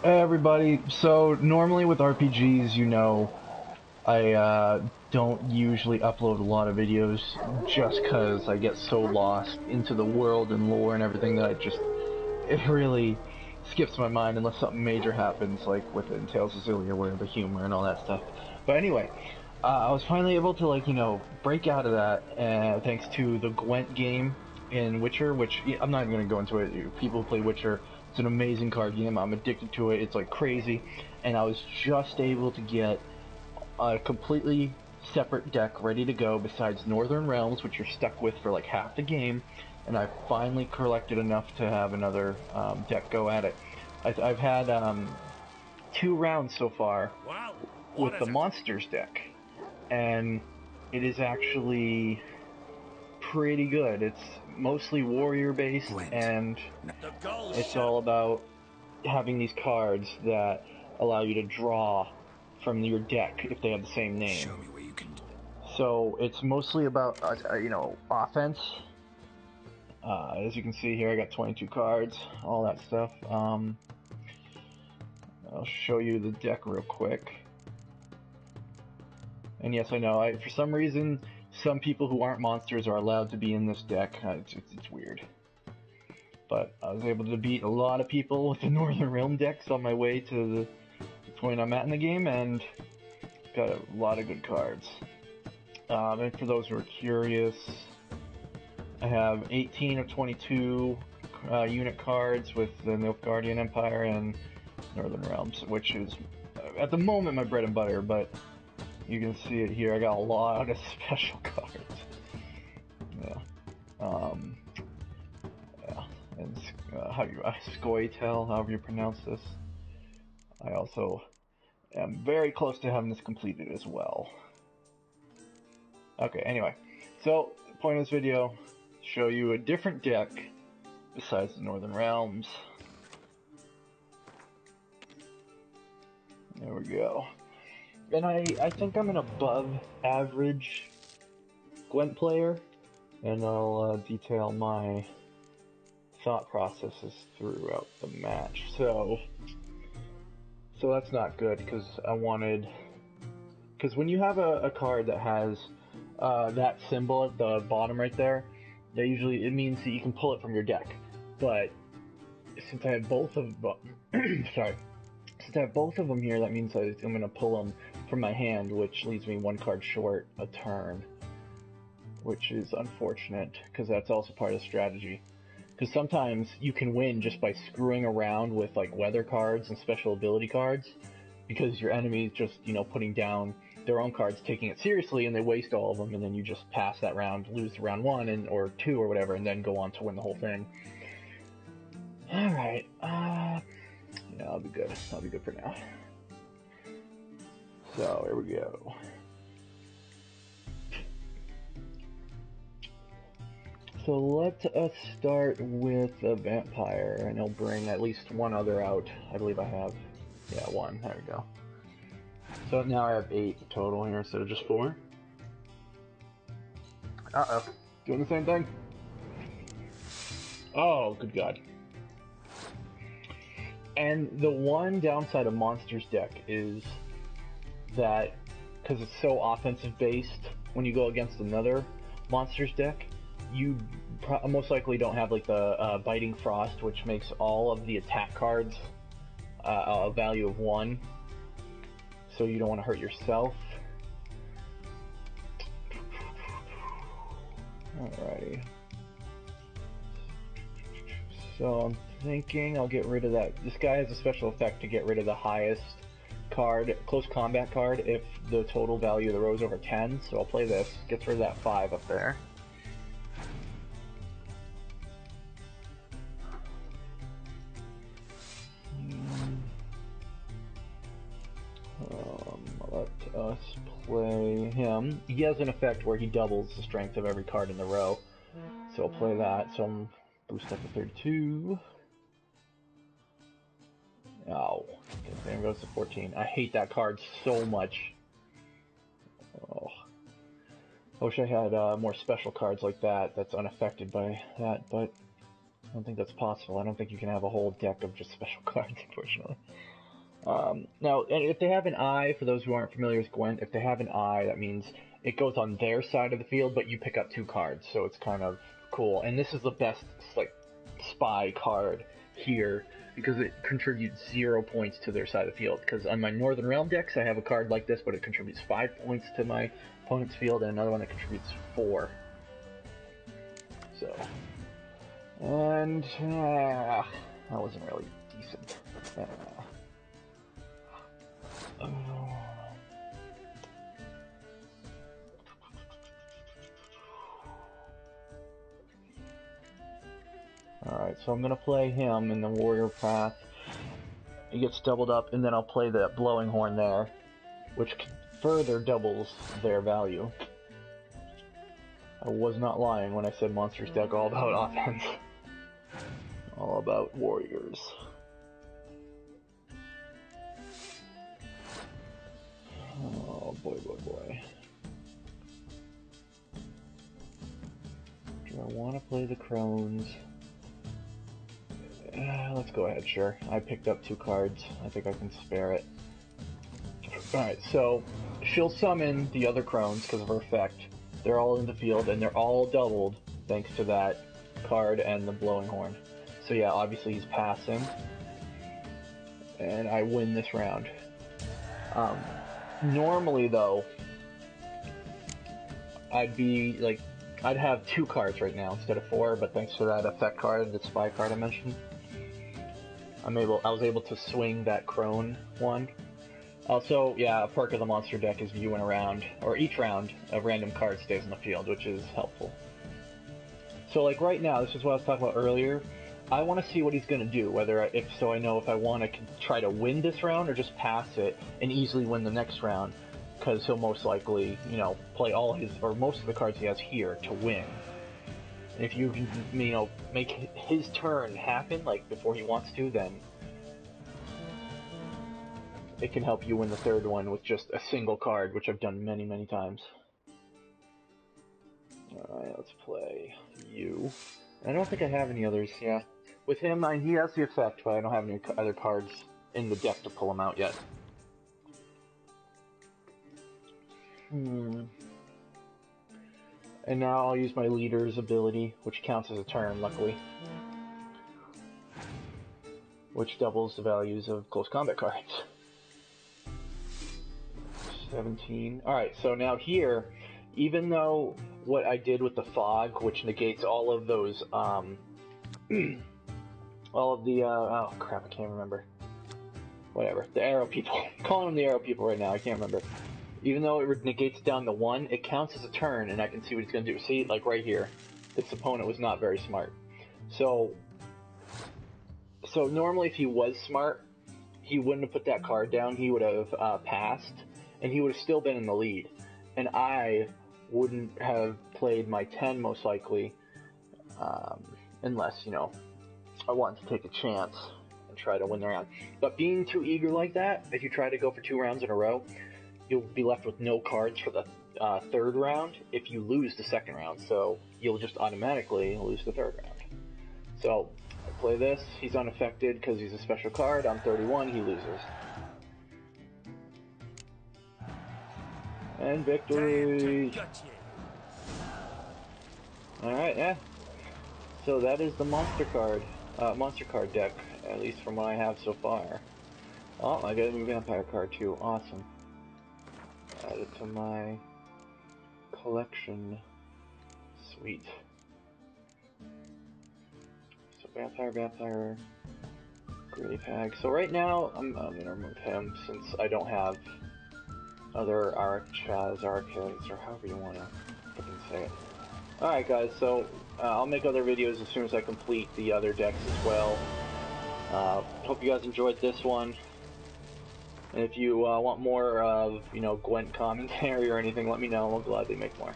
Hey everybody, so normally with RPGs, I don't usually upload a lot of videos just cause I get so lost into the world and lore and everything that it really skips my mind unless something major happens, like with in Tales of Zillia where the humor and all that stuff. But anyway, I was finally able to break out of that, thanks to the Gwent game in Witcher, which I'm not even gonna go into it. People who play Witcher, it's an amazing card game. I'm addicted to it. It's like crazy, and I was just able to get a completely separate deck ready to go besides Northern Realms, which you're stuck with for like half the game, and I finally collected enough to have another deck go at it. I've had two rounds so far Well, what with the is it? monsters deck, and it is actually pretty good. It's mostly warrior based, Gwent. and The gull it's ship. all about having these cards that allow you to draw from your deck if they have the same name. Show me where you can. So it's mostly about offense. As you can see here, I got 22 cards, all that stuff. I'll show you the deck real quick. And yes, I know. For some reason, some people who aren't monsters are allowed to be in this deck. It's weird. But I was able to beat a lot of people with the Northern Realm decks on my way to the point I'm at in the game, and got a lot of good cards. And for those who are curious, I have 18 of 22 unit cards with the Nilfgaardian Empire and Northern Realms, which is, at the moment, my bread and butter, but you can see it here. I got a lot of special cards. Yeah. Yeah. And Scoia'tael, however you pronounce this. I also am very close to having this completed as well. Okay, anyway. So, the point of this video, show you a different deck besides the Northern Realms. There we go. And I think I'm an above average Gwent player, and I'll detail my thought processes throughout the match. So that's not good, because because when you have a card that has that symbol at the bottom right there, it means that you can pull it from your deck. But since I have both of sorry, since I have both of them here, that means I'm going to pull them from my hand, which leaves me one card short a turn, which is unfortunate, because that's also part of the strategy. Because sometimes you can win just by screwing around with like weather cards and special ability cards, because your enemy is just, putting down their own cards, taking it seriously, and they waste all of them, and then you just pass that round, lose round one or two or whatever, and then go on to win the whole thing. Alright, yeah, I'll be good. I'll be good for now. So, here we go. So let us start with a vampire, and he'll bring at least one other out. I believe I have, yeah, one. There we go. So now I have 8 total here instead of just 4. Uh-oh. Doing the same thing. Oh, good God. And the one downside of Monsters deck is that, because it's so offensive based, when you go against another Monsters deck, you most likely don't have like the Biting Frost, which makes all of the attack cards a value of 1, so you don't want to hurt yourself. Alrighty. So I'm thinking I'll get rid of that. This guy has a special effect to get rid of the highest card, close combat card, if the total value of the row is over 10. So I'll play this. Gets rid of that 5 up there. Let us play him. He has an effect where he doubles the strength of every card in the row. So I'll play that. So I'm boost up to 32. Oh, okay, there goes to 14. I hate that card so much. Oh. I wish I had more special cards like that that's unaffected by that, but I don't think that's possible. I don't think you can have a whole deck of just special cards, unfortunately. Now, and if they have an eye, for those who aren't familiar with Gwent, if they have an eye, that means it goes on their side of the field, but you pick up 2 cards, so it's kind of cool. And this is the best, like, spy card here, because it contributes 0 points to their side of the field. Because on my Northern Realm decks, I have a card like this, but it contributes 5 points to my opponent's field, and another one that contributes 4. So, and that wasn't really decent. Alright, so I'm gonna play him in the warrior path. He gets doubled up, and then I'll play the blowing horn there, which further doubles their value. I was not lying when I said Monsters deck all about offense. All about warriors. Oh boy, boy, boy. Do I want to play the crones? Let's go ahead, sure. I picked up 2 cards. I think I can spare it. Alright, so she'll summon the other crones because of her effect. They're all in the field, and they're all doubled thanks to that card and the blowing horn. So yeah, obviously he's passing. And I win this round. Normally, though, I'd have 2 cards right now instead of 4, but thanks to that effect card, the spy card I mentioned, I was able to swing that crone one. Also, yeah, a perk of the monster deck is you win a round, or each round, a random card stays in the field, which is helpful. So, like right now, this is what I was talking about earlier. I want to see what he's going to do, so I know if I want to try to win this round or just pass it and easily win the next round, because he'll most likely, play all his, or most of the cards he has here to win. And if you can, make his turn happen, like before he wants to, then it can help you win the third one with just a single card, which I've done many, many times. Alright, let's play you. I don't think I have any others, yeah. With him, he has the effect, but I don't have any other cards in the deck to pull him out yet. And now I'll use my leader's ability, which counts as a turn, luckily. Which doubles the values of close combat cards. 17. Alright, so now here, even though what I did with the fog, which negates all of those, all of the, oh crap, I can't remember. Whatever, the arrow people. I'm calling them the arrow people right now, I can't remember. Even though it negates down to 1, it counts as a turn, and I can see what he's going to do. See, like right here, this opponent was not very smart. So normally if he was smart, he wouldn't have put that card down, he would have passed, and he would have still been in the lead. And I wouldn't have played my 10 most likely, unless, I wanted to take a chance and try to win the round. But being too eager like that, if you try to go for 2 rounds in a row, you'll be left with no cards for the third round if you lose the second round, so you'll just automatically lose the third round. So, I play this, he's unaffected because he's a special card, I'm 31, he loses. And victory! Alright, yeah. So that is the monster card deck, at least from what I have so far. Oh, I got a new vampire card too, awesome. Add it to my collection. Sweet. So vampire, grave hag. So right now, I'm gonna remove him since I don't have other archas, or however you wanna freaking say it. Alright guys, so I'll make other videos as soon as I complete the other decks as well. Hope you guys enjoyed this one. And if you want more of, Gwent commentary or anything, let me know. I'll gladly make more.